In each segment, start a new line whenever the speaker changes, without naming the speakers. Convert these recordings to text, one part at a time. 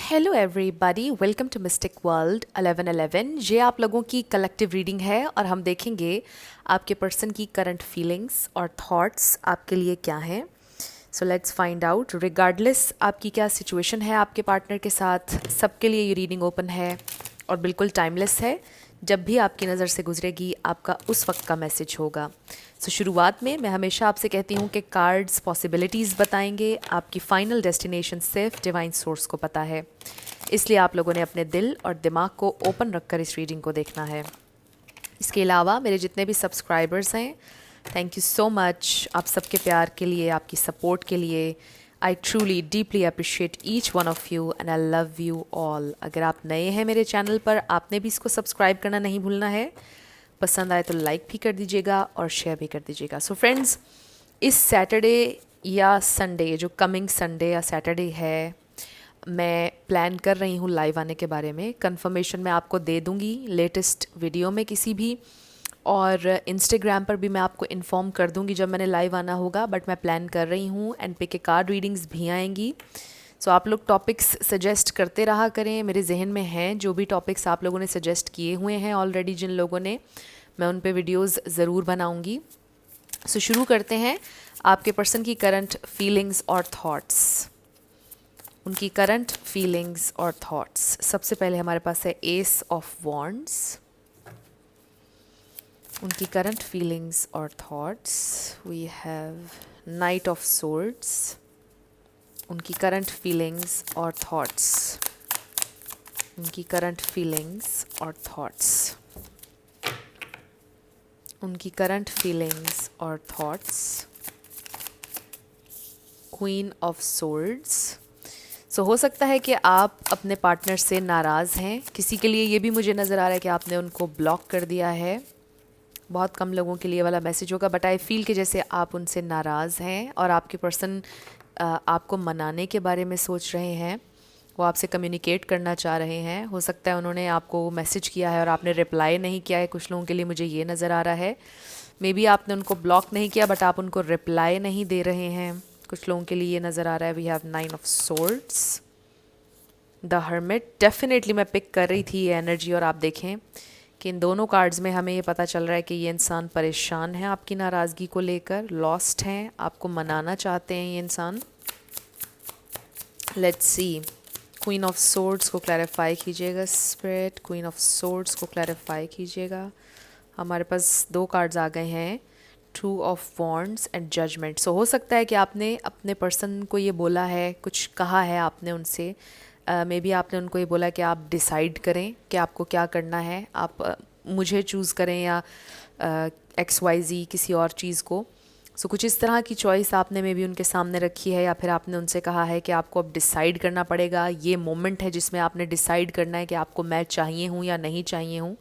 Hello everybody, welcome to mystic world 1111। ये आप लोगों की कलेक्टिव रीडिंग है और हम देखेंगे आपके पर्सन की करंट फीलिंग्स और थॉट्स आपके लिए क्या हैं। So let's find out. Regardless आपकी क्या सिचुएशन है आपके पार्टनर के साथ, सबके लिए ये रीडिंग ओपन है और बिल्कुल टाइमलेस है। जब भी आपकी नज़र से गुजरेगी आपका उस वक्त का मैसेज होगा। सो शुरुआत में मैं हमेशा आपसे कहती हूँ कि कार्ड्स पॉसिबिलिटीज़ बताएंगे, आपकी फ़ाइनल डेस्टिनेशन सिर्फ डिवाइन सोर्स को पता है। इसलिए आप लोगों ने अपने दिल और दिमाग को ओपन रखकर इस रीडिंग को देखना है। इसके अलावा मेरे जितने भी सब्सक्राइबर्स हैं, थैंक यू सो मच आप सबके प्यार के लिए, आपकी सपोर्ट के लिए। I truly deeply appreciate each one of you and I love you all. अगर आप नए हैं मेरे चैनल पर, आपने भी इसको सब्सक्राइब करना नहीं भूलना है। पसंद आए तो लाइक भी कर दीजिएगा और शेयर भी कर दीजिएगा। सो फ्रेंड्स, इस सैटरडे या संडे, जो कमिंग संडे या सैटरडे है, मैं प्लान कर रही हूँ लाइव आने के बारे में। कंफर्मेशन मैं आपको दे दूँगी लेटेस्ट वीडियो में किसी भी, और इंस्टाग्राम पर भी मैं आपको इन्फॉर्म कर दूँगी जब मैंने लाइव आना होगा। बट मैं प्लान कर रही हूँ। एंड पे के कार्ड रीडिंग्स भी आएंगी। सो आप लोग टॉपिक्स सजेस्ट करते रहा करें। मेरे जहन में हैं जो भी टॉपिक्स आप लोगों ने सजेस्ट किए हुए हैं ऑलरेडी, जिन लोगों ने, मैं उन पे वीडियोस ज़रूर बनाऊंगी। सो शुरू करते हैं आपके पर्सन की करंट फीलिंग्स और थॉट्स। उनकी करंट फीलिंग्स और थॉट्स। सबसे पहले हमारे पास है एस ऑफ वॉन्ड्स। उनकी करंट फीलिंग्स और thoughts. We have knight of swords. उनकी करंट फीलिंग्स और थॉट्स। उनकी करंट फीलिंग्स और थॉट्स। उनकी करंट फीलिंग्स और thoughts. Queen of swords. So हो सकता है कि आप अपने पार्टनर से नाराज़ हैं। किसी के लिए ये भी मुझे नज़र आ रहा है कि आपने उनको ब्लॉक कर दिया है। बहुत कम लोगों के लिए वाला मैसेज होगा, बट आई फील कि जैसे आप उनसे नाराज़ हैं और आपके पर्सन आपको मनाने के बारे में सोच रहे हैं। वो आपसे कम्युनिकेट करना चाह रहे हैं। हो सकता है उन्होंने आपको मैसेज किया है और आपने रिप्लाई नहीं किया है। कुछ लोगों के लिए मुझे ये नज़र आ रहा है। मे बी आपने उनको ब्लॉक नहीं किया बट आप उनको रिप्लाई नहीं दे रहे हैं। कुछ लोगों के लिए ये नज़र आ रहा है। We have nine of swords, the hermit. Definitely मैं पिक कर रही थी ये एनर्जी, और आप देखें कि इन दोनों कार्ड्स में हमें ये पता चल रहा है कि ये इंसान परेशान है आपकी नाराज़गी को लेकर, लॉस्ट हैं, आपको मनाना चाहते हैं ये इंसान। Let's see, queen of swords को क्लैरिफाई कीजिएगा स्पिरिट। क्वीन ऑफ सोर्ड्स को क्लैरिफाई कीजिएगा। हमारे पास दो कार्ड्स आ गए हैं, two of wands and judgement. So हो सकता है कि आपने अपने पर्सन को ये बोला है, कुछ कहा है आपने उनसे। मे बी आपने उनको ये बोला कि आप डिसाइड करें कि आपको क्या करना है। आप मुझे चूज़ करें या XYZ किसी और चीज़ को। सो कुछ इस तरह की चॉइस आपने मे बी उनके सामने रखी है, या फिर आपने उनसे कहा है कि आपको अब डिसाइड करना पड़ेगा। ये मोमेंट है जिसमें आपने डिसाइड करना है कि आपको मैं चाहिए हूँ या नहीं चाहिए हूँ।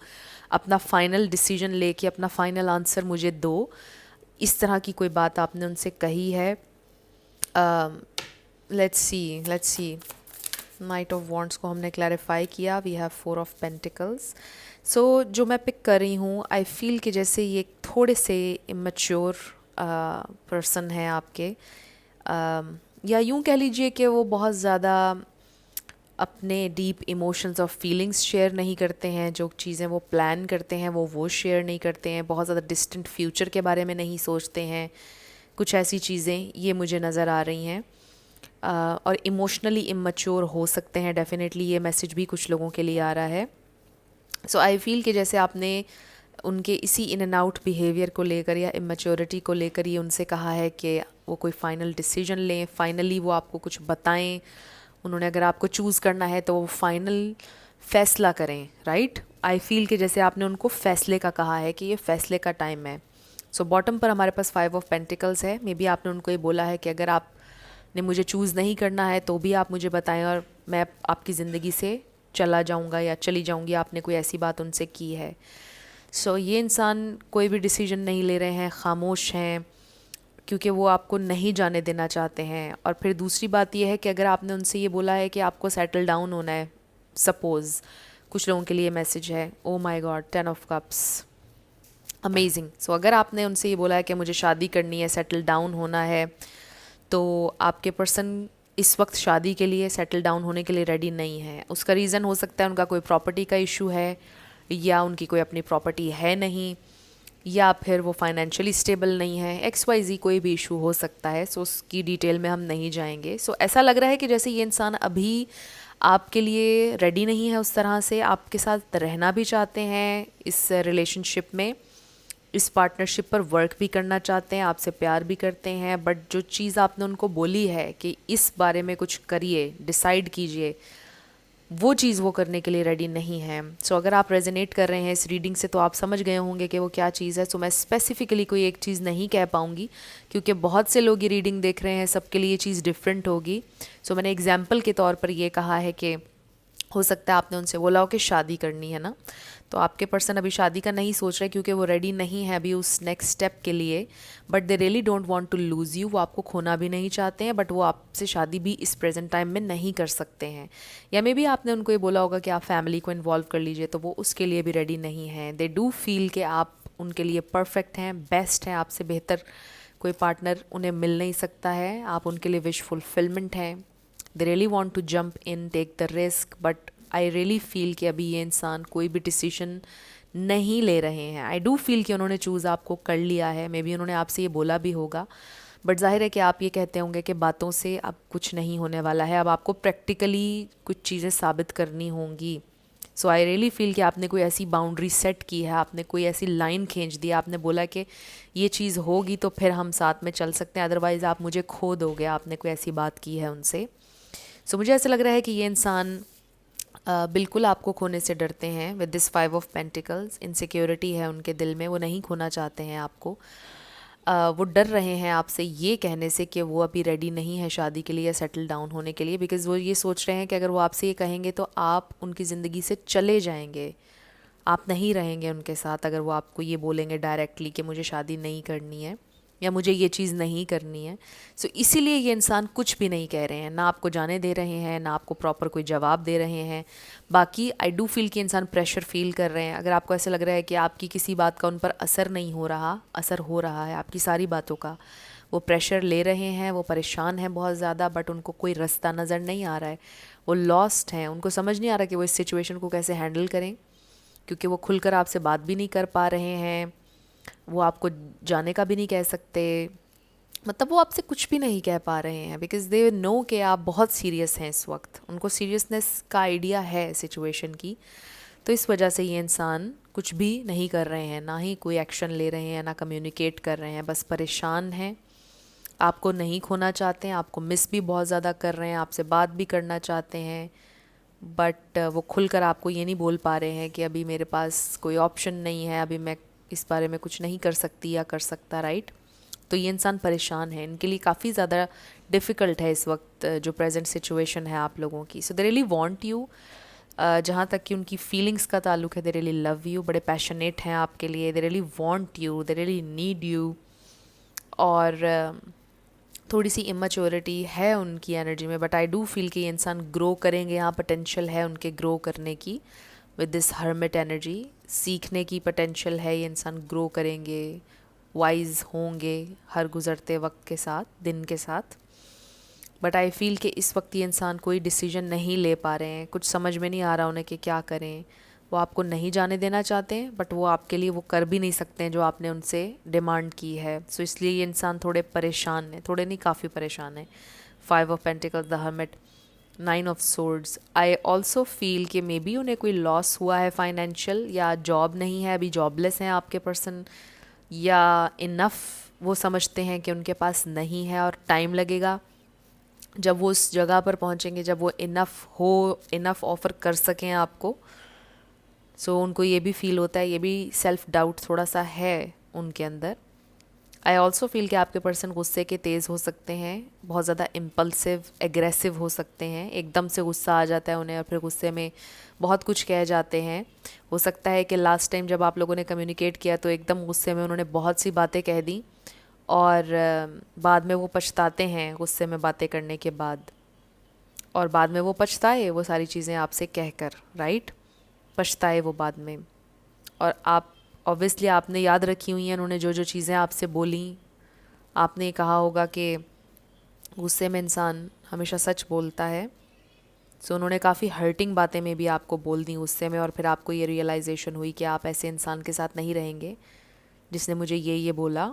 अपना फाइनल डिसीजन लेके अपना फाइनल आंसर मुझे दो। इस तरह की कोई बात आपने उनसे कही है। Let's see. Knight of wands को हमने क्लैरिफाई किया। We have four of pentacles. So जो मैं पिक कर रही हूँ, आई फील कि जैसे ये थोड़े से इमेच्योर पर्सन है आपके, या यूँ कह लीजिए कि वो बहुत ज़्यादा अपने डीप इमोशंस और फीलिंग्स शेयर नहीं करते हैं। जो चीज़ें वो प्लान करते हैं वो शेयर नहीं करते हैं। बहुत ज़्यादा डिस्टेंट फ्यूचर के बारे में नहीं सोचते हैं। कुछ ऐसी चीज़ें ये मुझे नज़र आ रही हैं। और इमोशनली इमैच्योर हो सकते हैं। डेफिनेटली ये मैसेज भी कुछ लोगों के लिए आ रहा है। सो आई फील कि जैसे आपने उनके इसी इन एंड आउट बिहेवियर को लेकर या इमेच्योरिटी को लेकर ये उनसे कहा है कि वो कोई फ़ाइनल डिसीजन लें, फाइनली वो आपको कुछ बताएं। उन्होंने अगर आपको चूज़ करना है तो वो फाइनल फैसला करें, राइट। आई फील कि जैसे आपने उनको फैसले का कहा है कि ये फैसले का टाइम है। सो बॉटम पर हमारे पास फाइव ऑफ पेंटिकल्स है। मे बी आपने उनको ये बोला है कि अगर आपने मुझे चूज़ नहीं करना है तो भी आप मुझे बताएं और मैं आपकी ज़िंदगी से चला जाऊंगा या चली जाऊंगी। आपने कोई ऐसी बात उनसे की है। सो ये इंसान कोई भी डिसीजन नहीं ले रहे हैं, खामोश हैं, क्योंकि वो आपको नहीं जाने देना चाहते हैं। और फिर दूसरी बात यह है कि अगर आपने उनसे ये बोला है कि आपको सेटल डाउन होना है, सपोज़ कुछ लोगों के लिए मैसेज है, oh my God, 10 of cups, amazing. So अगर आपने उनसे ये बोला है कि मुझे शादी करनी है, सेटल डाउन होना है, तो आपके पर्सन इस वक्त शादी के लिए, सेटल डाउन होने के लिए रेडी नहीं है। उसका रीज़न हो सकता है उनका कोई प्रॉपर्टी का इशू है, या उनकी कोई अपनी प्रॉपर्टी है नहीं, या फिर वो फाइनेंशियली स्टेबल नहीं है। एक्स वाई जी कोई भी इशू हो सकता है। सो उसकी डिटेल में हम नहीं जाएंगे। सो ऐसा लग रहा है कि जैसे ये इंसान अभी आपके लिए रेडी नहीं है, उस तरह से आपके साथ रहना भी चाहते हैं इस रिलेशनशिप में, इस पार्टनरशिप पर वर्क भी करना चाहते हैं, आपसे प्यार भी करते हैं, बट जो चीज़ आपने उनको बोली है कि इस बारे में कुछ करिए, डिसाइड कीजिए, वो चीज़ वो करने के लिए रेडी नहीं है। सो अगर आप रेजोनेट कर रहे हैं इस रीडिंग से तो आप समझ गए होंगे कि वो क्या चीज़ है। सो मैं स्पेसिफिकली कोई एक चीज़ नहीं कह पाऊँगी, क्योंकि बहुत से लोग ये रीडिंग देख रहे हैं, सबके लिए ये चीज़ डिफरेंट होगी। सो मैंने एग्जाम्पल के तौर पर ये कहा है कि हो सकता है आपने उनसे बोला हो कि शादी करनी है ना, तो आपके पर्सन अभी शादी का नहीं सोच रहे क्योंकि वो रेडी नहीं है अभी उस नेक्स्ट स्टेप के लिए, but they really don't want to lose you. वो आपको खोना भी नहीं चाहते हैं, बट वो आपसे शादी भी इस प्रेजेंट टाइम में नहीं कर सकते हैं। या मे बी आपने उनको ये बोला होगा कि आप फैमिली को इन्वॉल्व कर लीजिए, तो वो उसके लिए भी रेडी नहीं है। दे डू फील कि आप उनके लिए परफेक्ट हैं, बेस्ट हैं, आपसे बेहतर कोई पार्टनर उन्हें मिल नहीं सकता है, आप उनके लिए विश फुलफिलमेंट हैं। They really want to jump in, take the risk, but I really feel कि अभी ये इंसान कोई भी डिसीजन नहीं ले रहे हैं। आई डू फील कि उन्होंने चूज़ आपको कर लिया है, मे बी उन्होंने आपसे ये बोला भी होगा, बट जाहिर है कि आप ये कहते होंगे कि बातों से अब कुछ नहीं होने वाला है, अब आपको प्रैक्टिकली कुछ चीज़ें साबित करनी होंगी। सो आई रियली फील कि आपने कोई ऐसी बाउंड्री सेट की है, आपने कोई ऐसी लाइन खींच दी, आपने बोला कि ये चीज़ होगी तो फिर हम साथ में चल सकते हैं, अदरवाइज़ आप मुझे खो दोगे। आपने कोई ऐसी बात की है उनसे। सो मुझे ऐसा लग रहा है कि ये इंसान बिल्कुल आपको खोने से डरते हैं। With this 5 of pentacles, insecurity है उनके दिल में, वो नहीं खोना चाहते हैं आपको। वो डर रहे हैं आपसे ये कहने से कि वो अभी रेडी नहीं है शादी के लिए या सेटल डाउन होने के लिए, बिकॉज़ वो ये सोच रहे हैं कि अगर वो आपसे ये कहेंगे तो आप उनकी ज़िंदगी से चले जाएंगे, आप नहीं रहेंगे उनके साथ। अगर वो आपको ये बोलेंगे डायरेक्टली कि मुझे शादी नहीं करनी है या मुझे ये चीज़ नहीं करनी है। सो इसीलिए ये इंसान कुछ भी नहीं कह रहे हैं, ना आपको जाने दे रहे हैं, ना आपको प्रॉपर कोई जवाब दे रहे हैं। बाकी आई डू फील कि इंसान प्रेशर फील कर रहे हैं। अगर आपको ऐसा लग रहा है कि आपकी किसी बात का उन पर असर नहीं हो रहा, असर हो रहा है आपकी सारी बातों का, वो प्रेशर ले रहे हैं, वो परेशान हैं बहुत ज़्यादा, बट उनको कोई रास्ता नज़र नहीं आ रहा है, वो लॉस्ट हैं, उनको समझ नहीं आ रहा कि वो इस सिचुएशन को कैसे हैंडल करें, क्योंकि वो खुलकर आपसे बात भी नहीं कर पा रहे हैं, वो आपको जाने का भी नहीं कह सकते, मतलब वो आपसे कुछ भी नहीं कह पा रहे हैं, बिकॉज़ दे नो कि आप बहुत सीरियस हैं इस वक्त। उनको सीरियसनेस का आइडिया है सिचुएशन की, तो इस वजह से ये इंसान कुछ भी नहीं कर रहे हैं, ना ही कोई एक्शन ले रहे हैं, ना कम्युनिकेट कर रहे हैं, बस परेशान हैं। आपको नहीं खोना चाहते हैं, आपको मिस भी बहुत ज़्यादा कर रहे हैं, आपसे बात भी करना चाहते हैं, बट वो खुलकर आपको ये नहीं बोल पा रहे हैं कि अभी मेरे पास कोई ऑप्शन नहीं है, अभी मैं इस बारे में कुछ नहीं कर सकती या कर सकता, राइट। तो ये इंसान परेशान है, इनके लिए काफ़ी ज़्यादा डिफ़िकल्ट है इस वक्त जो प्रेजेंट सिचुएशन है आप लोगों की। सो दे रियली वांट यू, जहाँ तक कि उनकी फीलिंग्स का ताल्लुक है, दे रियली लव यू, बड़े पैशनेट हैं आपके लिए, they really want you, they really need you. और थोड़ी सी इमेच्योरिटी है उनकी एनर्जी में, बट आई डू फील कि ये इंसान ग्रो करेंगे, यहाँ पोटेंशियल है उनके ग्रो करने की। विद दिस हर्मिट एनर्जी सीखने की पोटेंशियल है, ये इंसान ग्रो करेंगे, वाइज होंगे हर गुज़रते वक्त के साथ, दिन के साथ। बट आई फील कि इस वक्त ये इंसान कोई डिसीजन नहीं ले पा रहे हैं, कुछ समझ में नहीं आ रहा उन्हें कि क्या करें। वो आपको नहीं जाने देना चाहते हैं, बट वो आपके लिए वो कर भी नहीं सकते हैं जो आपने उनसे डिमांड की है। सो इसलिए ये इंसान थोड़े परेशान हैं, थोड़े नहीं काफ़ी परेशान हैं। 5 of pentacles, the hermit, 9 of swords. I also feel कि मे बी उन्हें कोई लॉस हुआ है फाइनेंशियल, या जॉब नहीं है, अभी जॉबलेस हैं आपके पर्सन, या इनफ वो समझते हैं कि उनके पास नहीं है और टाइम लगेगा। जब वो उस जगह पर पहुंचेंगे जब वो इनफ हो, इनफ ऑफ़र कर सकें आपको, सो उनको ये भी फील होता है, ये भी सेल्फ डाउट थोड़ा सा है उनके अंदर। आई ऑल्सो फील कि आपके पर्सन गुस्से के तेज़ हो सकते हैं, बहुत ज़्यादा इम्पल्सिव एग्रेसिव हो सकते हैं, एकदम से गुस्सा आ जाता है उन्हें और फिर गुस्से में बहुत कुछ कह जाते हैं। हो सकता है कि लास्ट टाइम जब आप लोगों ने कम्युनिकेट किया तो एकदम गुस्से में उन्होंने बहुत सी बातें कह दी, और बाद में वो पछताते हैं गुस्से में बातें करने के बाद, और बाद में वो पछताए वो सारी चीज़ें आपसे कहकर, राइट, पछताए वो बाद में। और आप ऑब्वियसली आपने याद रखी हुई हैं उन्होंने जो जो चीज़ें आपसे बोली। आपने कहा होगा कि गुस्से में इंसान हमेशा सच बोलता है। सो उन्होंने काफ़ी हर्टिंग बातें में भी आपको बोल दी गुस्से में, और फिर आपको ये रियलाइजेशन हुई कि आप ऐसे इंसान के साथ नहीं रहेंगे जिसने मुझे ये बोला।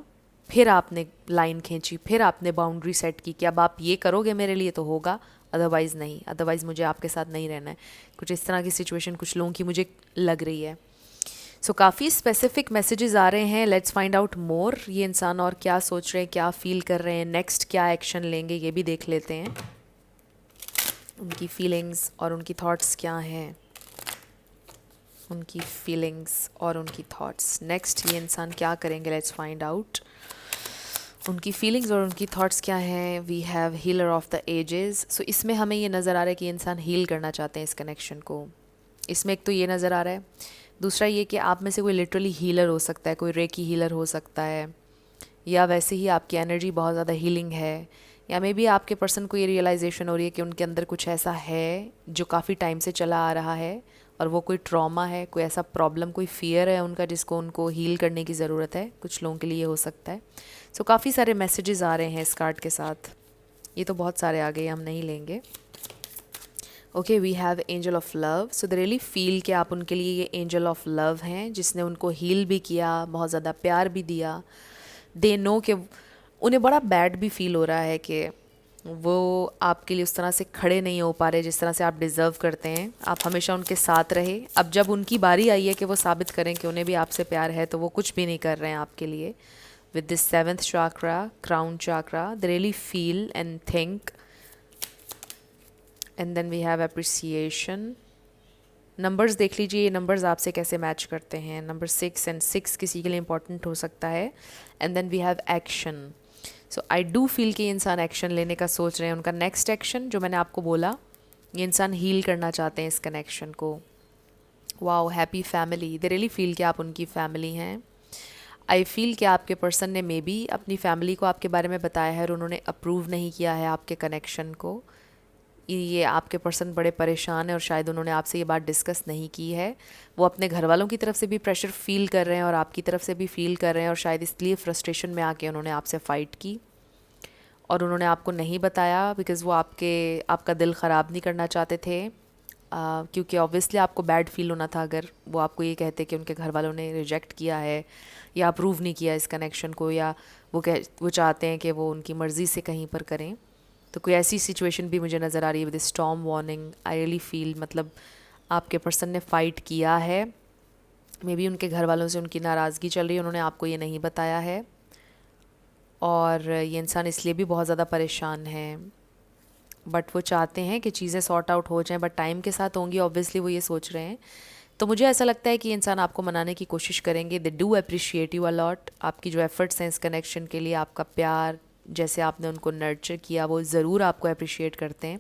फिर आपने लाइन खींची, फिर आपने बाउंड्री सेट की कि अब आप ये करोगे मेरे लिए तो होगा, अदरवाइज़ नहीं, अदरवाइज़ मुझे आपके साथ नहीं रहना है। कुछ इस तरह की सिचुएशन कुछ लोगों की मुझे लग रही है। सो काफ़ी स्पेसिफिक मैसेजेस आ रहे हैं। लेट्स फाइंड आउट मोर, ये इंसान और क्या सोच रहे हैं, क्या फील कर रहे हैं, नेक्स्ट क्या एक्शन लेंगे, ये भी देख लेते हैं। उनकी फीलिंग्स और उनकी थॉट्स क्या हैं, उनकी फीलिंग्स और उनकी थॉट्स। नेक्स्ट ये इंसान क्या करेंगे, लेट्स फाइंड आउट। उनकी फीलिंग्स और उनकी थॉट्स क्या हैं। We have healer of the ages. So इसमें हमें ये नज़र आ रहा है कि इंसान हील करना चाहते हैं इस कनेक्शन को। इसमें एक तो ये नज़र आ रहा है, दूसरा ये कि आप में से कोई लिटरली हीलर हो सकता है, कोई रेकी हीलर हो सकता है, या वैसे ही आपकी एनर्जी बहुत ज़्यादा हीलिंग है, या मे बी आपके पर्सन को ये रियलाइजेशन हो रही है कि उनके अंदर कुछ ऐसा है जो काफ़ी टाइम से चला आ रहा है, और वो कोई ट्रॉमा है, कोई ऐसा प्रॉब्लम, कोई फियर है उनका जिसको उनको हील करने की ज़रूरत है। कुछ लोगों के लिए हो सकता है। सो काफ़ी सारे मैसेजेस आ रहे हैं इस कार्ड के साथ। ये तो बहुत सारे आ गए, हम नहीं लेंगे। Okay, we have angel of love. So they really feel कि आप उनके लिए ये एंजल ऑफ लव हैं जिसने उनको हील भी किया, बहुत ज़्यादा प्यार भी दिया। दे नो कि उन्हें बड़ा बैड भी फील हो रहा है कि वो आपके लिए उस तरह से खड़े नहीं हो पा रहे जिस तरह से आप डिज़र्व करते हैं। आप हमेशा उनके साथ रहे। अब जब उनकी बारी आई है कि वो साबित करें कि उन्हें भी आपसे प्यार है, तो वो कुछ भी नहीं कर रहे हैं आपके लिए। With this 7th chakra, crown chakra, they really feel and think. And then we have appreciation. Numbers देख लीजिए, ये नंबर्स आपसे कैसे मैच करते हैं। नंबर 6 एंड 6 किसी के लिए इंपॉर्टेंट हो सकता है। And then we have action. So I do feel कि ये इंसान एक्शन लेने का सोच रहे हैं। उनका नेक्स्ट एक्शन जो मैंने आपको बोला, ये इंसान हील करना चाहते हैं इस कनेक्शन को। Wow, happy family. दे रियली फील कि आप उनकी फैमिली हैं। आई फील कि आपके पर्सन ने मे बी अपनी फैमिली को आपके बारे में बताया है और उन्होंने अप्रूव नहीं किया है आपके कनेक्शन को। ये आपके पर्सन बड़े परेशान है और शायद उन्होंने आपसे ये बात डिस्कस नहीं की है। वो अपने घर वालों की तरफ से भी प्रेशर फील कर रहे हैं और आपकी तरफ से भी फील कर रहे हैं, और शायद इसलिए फ्रस्ट्रेशन में आके उन्होंने आपसे फ़ाइट की और उन्होंने आपको नहीं बताया, बिकॉज़ वो आपका दिल ख़राब नहीं करना चाहते थे। क्योंकि ऑब्वियसली आपको बैड फील होना था अगर वो आपको ये कहते कि उनके घर वालों ने रिजेक्ट किया है या अप्रूव नहीं किया इस कनेक्शन को, या वो चाहते हैं कि वो उनकी मर्ज़ी से कहीं पर करें। तो कोई ऐसी सिचुएशन भी मुझे नज़र आ रही है with storm warning. I really feel मतलब आपके पर्सन ने फ़ाइट किया है। मे बी उनके घर वालों से उनकी नाराज़गी चल रही है, उन्होंने आपको ये नहीं बताया है, और ये इंसान इसलिए भी बहुत ज़्यादा परेशान है। बट वो चाहते हैं कि चीज़ें सॉर्ट आउट हो जाएं, बट टाइम के साथ होंगी, ऑब्वियसली वो ये सोच रहे हैं। तो मुझे ऐसा लगता है कि ये इंसान आपको मनाने की कोशिश करेंगे। They do appreciate you a lot. आपकी जो एफर्ट्स हैं इस कनेक्शन के लिए, आपका प्यार, जैसे आपने उनको नर्चर किया, वो ज़रूर आपको अप्रिशिएट करते हैं।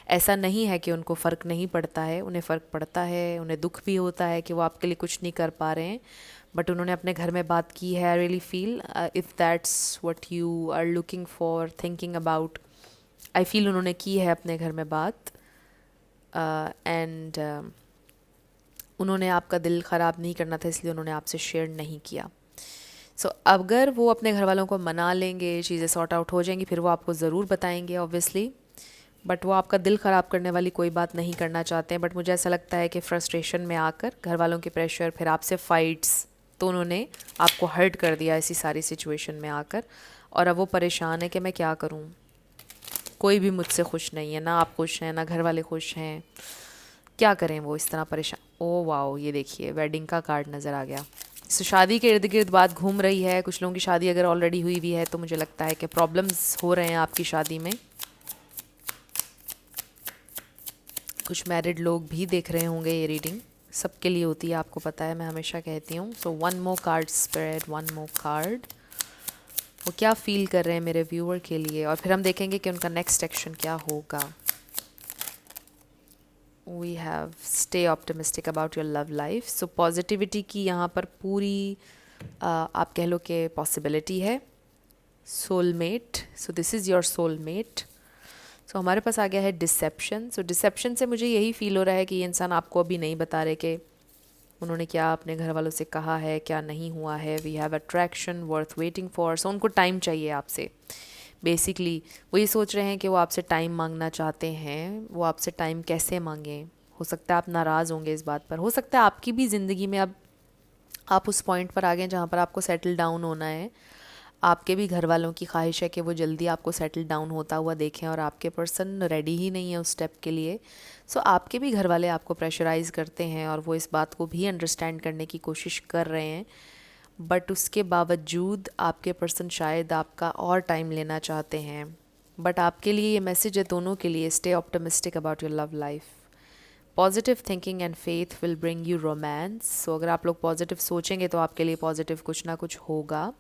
ऐसा नहीं है कि उनको फ़र्क नहीं पड़ता है, उन्हें फ़र्क पड़ता है, उन्हें दुख भी होता है कि वो आपके लिए कुछ नहीं कर पा रहे हैं, बट उन्होंने अपने घर में बात की है। I really feel if that's what you are looking for, thinking about, I feel उन्होंने की है अपने घर में बात, एंड उन्होंने आपका दिल ख़राब नहीं करना था, इसलिए उन्होंने आपसे शेयर नहीं किया। सो अगर वो अपने घर वालों को मना लेंगे, चीज़ें सॉर्ट आउट हो जाएंगी, फिर वो आपको ज़रूर बताएंगे ऑब्वियसली, बट वो आपका दिल ख़राब करने वाली कोई बात नहीं करना चाहते हैं। बट मुझे ऐसा लगता है कि फ्रस्ट्रेशन में आकर घर वालों के प्रेशर, फिर आपसे फ़ाइट्स, तो उन्होंने आपको हर्ट कर दिया ऐसी सारी सिचुएशन में आकर, और अब वो परेशान है कि मैं क्या करूँ, कोई भी मुझसे खुश नहीं है, ना आप खुश हैं ना घर वाले खुश हैं, क्या करें। वो इस तरह परेशान। ओ वाओ, ये देखिए वेडिंग का कार्ड नज़र आ गया। सो शादी के इर्द गिर्द बात घूम रही है। कुछ लोगों की शादी अगर ऑलरेडी हुई भी है तो मुझे लगता है कि प्रॉब्लम्स हो रहे हैं आपकी शादी में। कुछ मैरिड लोग भी देख रहे होंगे ये रीडिंग, सबके लिए होती है, आपको पता है, मैं हमेशा कहती हूँ। So one more card spread, one more card. वो क्या फील कर रहे हैं मेरे व्यूअर के लिए, और फिर हम देखेंगे कि उनका नेक्स्ट एक्शन क्या होगा। We have stay optimistic about your love life. So positivity की यहाँ पर पूरी आप कह लो कि पॉसिबिलिटी है। Soulmate, so this is your soulmate. So हमारे पास आ गया है डिसेप्शन। सो डिसेप्शन से मुझे यही फील हो रहा है कि ये इंसान आपको अभी नहीं बता रहे कि उन्होंने क्या अपने घर वालों से कहा है, क्या नहीं हुआ है। We have attraction worth waiting for. So उनको टाइम चाहिए आपसे। बेसिकली वो ये सोच रहे हैं कि वो आपसे टाइम मांगना चाहते हैं। वो आपसे टाइम कैसे मांगें? हो सकता है आप नाराज़ होंगे इस बात पर, हो सकता है आपकी भी ज़िंदगी में अब आप उस पॉइंट पर आ गए जहाँ पर आपको सेटल डाउन होना है। आपके भी घर वालों की ख्वाहिश है कि वो जल्दी आपको सेटल डाउन होता हुआ देखें और आपके पर्सन रेडी ही नहीं है उस स्टेप के लिए। सो आपके भी घर वाले आपको प्रेशराइज़ करते हैं और वो इस बात को भी अंडरस्टैंड करने की कोशिश कर रहे हैं, बट उसके बावजूद आपके पर्सन शायद आपका और टाइम लेना चाहते हैं। बट आपके लिए ये मैसेज है दोनों के लिए, stay optimistic about your love life. Positive thinking and faith will bring you romance. So अगर आप लोग पॉजिटिव सोचेंगे तो आपके लिए पॉजिटिव कुछ ना कुछ होगा।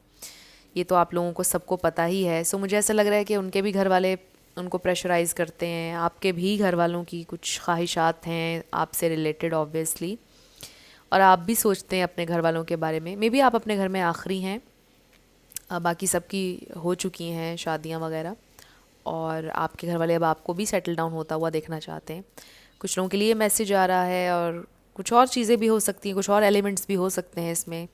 ये तो आप लोगों को सबको पता ही है। सो मुझे ऐसा लग रहा है कि उनके भी घर वाले उनको प्रेशराइज़ करते हैं, आपके भी घर वालों की कुछ ख्वाहिशात हैं आपसे रिलेटेड ऑब्वियसली, और आप भी सोचते हैं अपने घर वालों के बारे में। मे बी आप अपने घर में आखिरी हैं, बाकी सबकी हो चुकी हैं शादियां वगैरह, और आपके घर वाले अब आपको भी सेटल डाउन होता हुआ देखना चाहते हैं। कुछ लोगों के लिए मैसेज आ रहा है, और कुछ और चीज़ें भी हो सकती हैं, कुछ और एलिमेंट्स भी हो सकते हैं इसमें।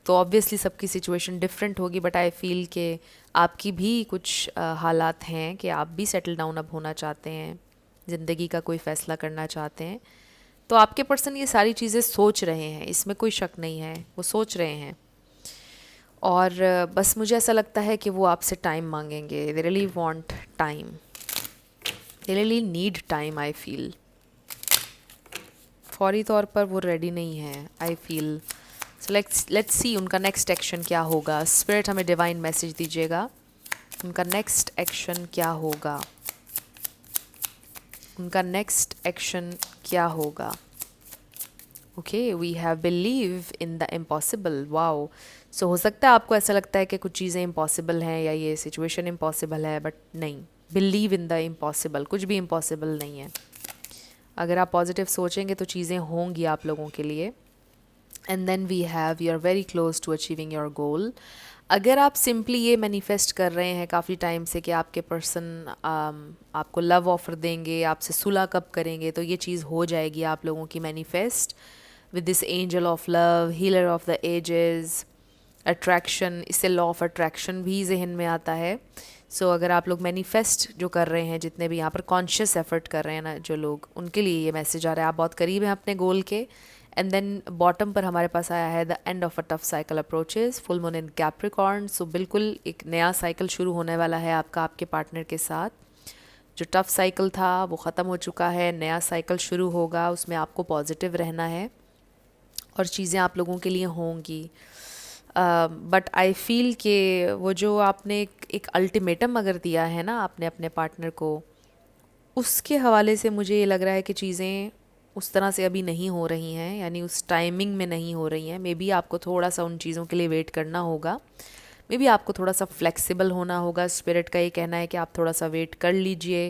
तो ऑब्वियसली सबकी सिचुएशन डिफरेंट होगी, बट आई फील कि आपकी भी कुछ हालात हैं कि आप भी सेटल डाउन अब होना चाहते हैं, ज़िंदगी का कोई फ़ैसला करना चाहते हैं। तो आपके पर्सन ये सारी चीज़ें सोच रहे हैं, इसमें कोई शक नहीं है, वो सोच रहे हैं। और बस मुझे ऐसा लगता है कि वो आपसे टाइम मांगेंगे। They really want time, they really need time. I feel फौरी तौर पर वो रेडी नहीं है, आई फील। सो लेट्स सी उनका नेक्स्ट एक्शन क्या होगा। स्पिरिट हमें डिवाइन मैसेज दीजिएगा, उनका नेक्स्ट एक्शन क्या होगा, उनका नेक्स्ट एक्शन क्या होगा। Okay, we have believe in the impossible. Wow. So हो सकता है आपको ऐसा लगता है कि कुछ चीज़ें इम्पॉसिबल हैं या ये सिचुएशन इम्पॉसिबल है, बट नहीं, बिलीव इन द इम्पॉसिबल। कुछ भी इम्पॉसिबल नहीं है। अगर आप पॉजिटिव सोचेंगे तो चीज़ें होंगी आप लोगों के लिए। And then we have you are very close to achieving your goal. अगर आप सिंपली ये मैनिफेस्ट कर रहे हैं काफ़ी टाइम से कि आपके पर्सन आपको लव ऑफर देंगे, आपसे सुलह कब करेंगे, तो ये चीज़ हो जाएगी आप लोगों की manifest with this angel of love, healer of the ages, attraction. इससे लॉ ऑफ अट्रैक्शन भी जहन में आता है। सो अगर आप लोग मैनिफेस्ट जो कर रहे हैं, जितने भी यहाँ पर कॉन्शियस एफर्ट कर रहे हैं ना जो लोग, उनके लिए ये मैसेज आ रहा है आप बहुत करीब हैं अपने गोल के। एंड देन बॉटम पर हमारे पास आया है the end of a tough cycle approaches, full moon in Capricorn. So बिल्कुल एक नया साइकिल शुरू होने वाला है आपका आपके पार्टनर के साथ। जो टफ साइकिल था वो ख़त्म हो चुका है, नया साइकिल शुरू होगा, उसमें आपको पॉजिटिव रहना है और चीज़ें आप लोगों के लिए होंगी। बट आई फील कि वो जो आपने एक अल्टीमेटम अगर दिया है ना आपने अपने पार्टनर को, उसके हवाले से मुझे ये लग रहा है कि चीज़ें उस तरह से अभी नहीं हो रही हैं, यानी उस टाइमिंग में नहीं हो रही हैं। मे बी आपको थोड़ा सा उन चीज़ों के लिए वेट करना होगा, मे बी आपको थोड़ा सा फ्लेक्सिबल होना होगा। स्पिरिट का ये कहना है कि आप थोड़ा सा वेट कर लीजिए,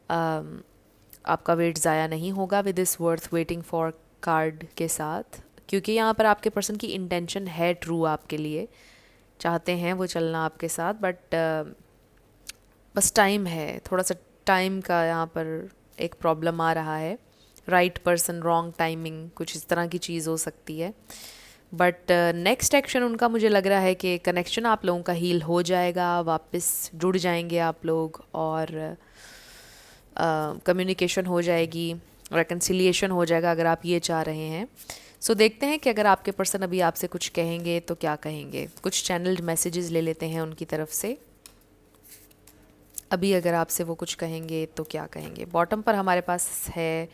आपका वेट ज़ाया नहीं होगा with this worth waiting for card के साथ, क्योंकि यहाँ पर आपके पर्सन की इंटेंशन है ट्रू, आपके लिए चाहते हैं वो चलना आपके साथ, बट बस टाइम है, थोड़ा सा टाइम का यहाँ पर एक प्रॉब्लम आ रहा है। राइट पर्सन, रॉन्ग टाइमिंग, कुछ इस तरह की चीज़ हो सकती है। बट नेक्स्ट एक्शन उनका मुझे लग रहा है कि कनेक्शन आप लोगों का हील हो जाएगा, वापस जुड़ जाएंगे आप लोग, और कम्युनिकेशन हो जाएगी, रेकन्सिलिएशन हो जाएगा अगर आप ये चाह रहे हैं। सो देखते हैं कि अगर आपके पर्सन अभी आपसे कुछ कहेंगे तो क्या कहेंगे। कुछ चैनल्ड मैसेजेस ले लेते हैं उनकी तरफ से। अभी अगर आपसे वो कुछ कहेंगे तो क्या कहेंगे। बॉटम पर हमारे पास है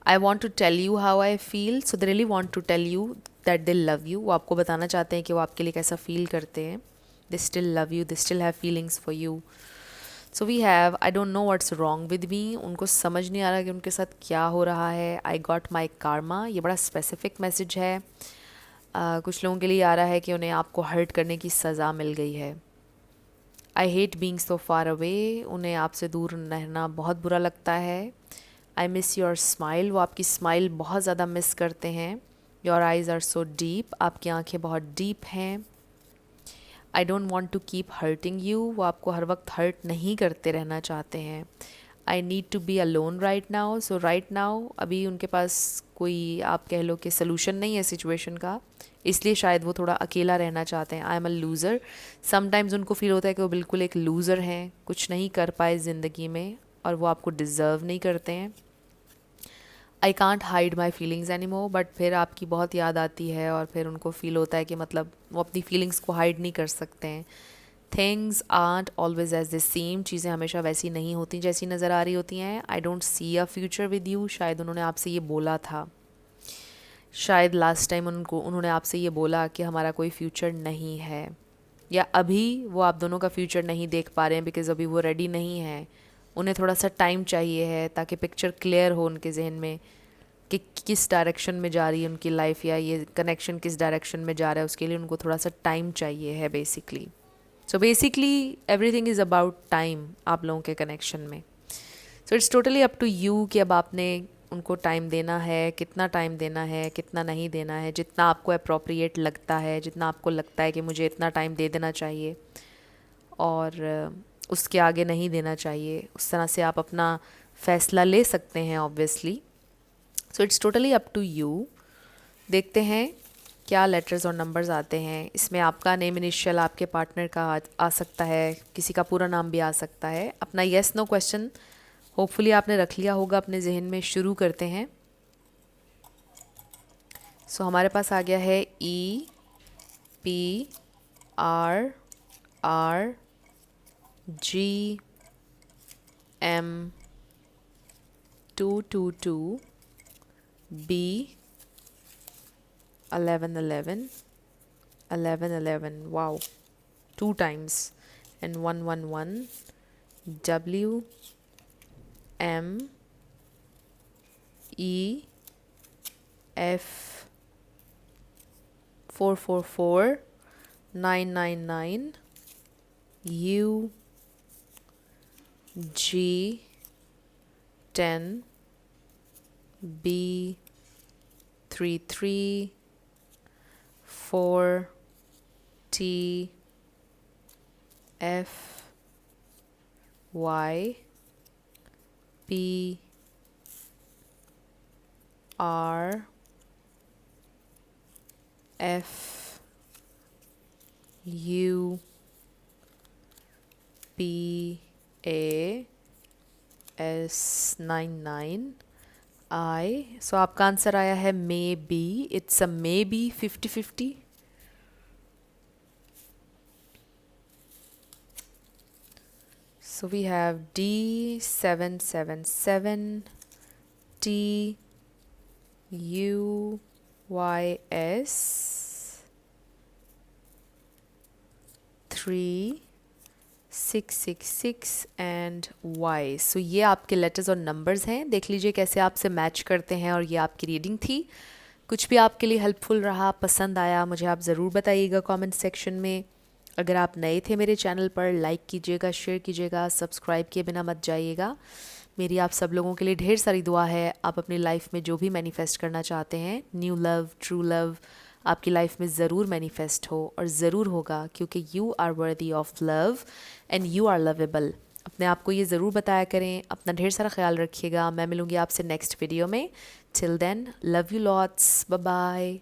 I want to tell you how I feel. So they really want to tell you that they love you. वो आपको बताना चाहते हैं कि वो आपके लिए कैसा फील करते हैं। They still love you, they still have feelings for you. So we have I don't know what's wrong with me. उनको समझ नहीं आ रहा कि उनके साथ क्या हो रहा है। आई गॉट माई कारमा, ये बड़ा स्पेसिफिक मैसेज है। कुछ लोगों के लिए आ रहा है कि उन्हें आपको हर्ट करने की सज़ा मिल गई है। I hate being so far away, उन्हें आपसे दूर रहना बहुत बुरा लगता है। आई मिस योर स्माइल, वो आपकी स्माइल बहुत ज़्यादा मिस करते हैं। Your eyes are so deep, आपकी आंखें बहुत डीप हैं। I don't want to keep hurting you, वो आपको हर वक्त हर्ट नहीं करते रहना चाहते हैं। I need to be alone right now. So right now अभी उनके पास कोई आप कह लो कि सलूशन नहीं है सिचुएशन का, इसलिए शायद वो थोड़ा अकेला रहना चाहते हैं। I am a loser. Sometimes उनको फील होता है कि वो बिल्कुल एक लूज़र हैं, कुछ नहीं कर पाए ज़िंदगी में और वो आपको डिज़र्व नहीं करते हैं। I can't hide my feelings any more, but फिर आपकी बहुत याद आती है और फिर उनको फील होता है कि मतलब वो अपनी फीलिंग्स को हाइड नहीं कर सकते हैं। Things are always as the same, चीज़ें हमेशा वैसी नहीं होती जैसी नज़र आ रही होती हैं। I don't see a future with you, शायद उन्होंने आपसे ये बोला था, शायद लास्ट टाइम उन्होंने आपसे ये बोला कि हमारा कोई फ्यूचर नहीं है, या अभी वो आप दोनों का फ्यूचर नहीं देख पा रहे हैं बिकॉज़ अभी वो रेडी नहीं है। उन्हें थोड़ा सा टाइम चाहिए है ताकि पिक्चर क्लियर हो उनके जहन में कि किस डायरेक्शन में जा रही है उनकी लाइफ, या ये कनेक्शन किस डायरेक्शन में जा रहा है, उसके लिए उनको थोड़ा सा टाइम चाहिए है basically. So basically everything is about time आप लोगों के कनेक्शन में। So it's totally up to you कि अब आपने उनको टाइम देना है, कितना टाइम देना है, कितना नहीं देना है, जितना आपको अप्रोप्रिएट लगता है, जितना आपको लगता है कि मुझे इतना टाइम दे देना चाहिए और उसके आगे नहीं देना चाहिए, उस तरह से आप अपना फ़ैसला ले सकते हैं obviously. So it's totally up to you. देखते हैं क्या लेटर्स और नंबर्स आते हैं। इसमें आपका नेम इनिशियल आपके पार्टनर का आ सकता है, किसी का पूरा नाम भी आ सकता है। अपना येस नो क्वेश्चन होपफुली आपने रख लिया होगा अपने जहन में। शुरू करते हैं। सो हमारे पास आ गया है EPRRGM222B 1111 wow, 2 times, and 111 WMEF 444 999 UG10 B33 FYPRFUPAS99I। सो आपका आंसर आया है may be. It's a may be 50-50। So we have D777 TUYS 3666 and Y। सो ये आपके लेटर्स और नंबर्स हैं। देख लीजिए कैसे आपसे मैच करते हैं। और ये आपकी रीडिंग थी। कुछ भी आपके लिए हेल्पफुल रहा, पसंद आया, मुझे आप ज़रूर बताइएगा कमेंट सेक्शन में। अगर आप नए थे मेरे चैनल पर, लाइक कीजिएगा, शेयर कीजिएगा, सब्सक्राइब किए बिना मत जाइएगा। मेरी आप सब लोगों के लिए ढेर सारी दुआ है। आप अपनी लाइफ में जो भी मैनिफेस्ट करना चाहते हैं, न्यू लव, ट्रू लव, आपकी लाइफ में ज़रूर मैनिफेस्ट हो, और ज़रूर होगा, क्योंकि you are worthy of love and you are lovable. अपने आप को ये ज़रूर बताया करें। अपना ढेर सारा ख्याल रखिएगा। मैं मिलूँगी आपसे नेक्स्ट वीडियो में। Till then, love you lots, bye bye.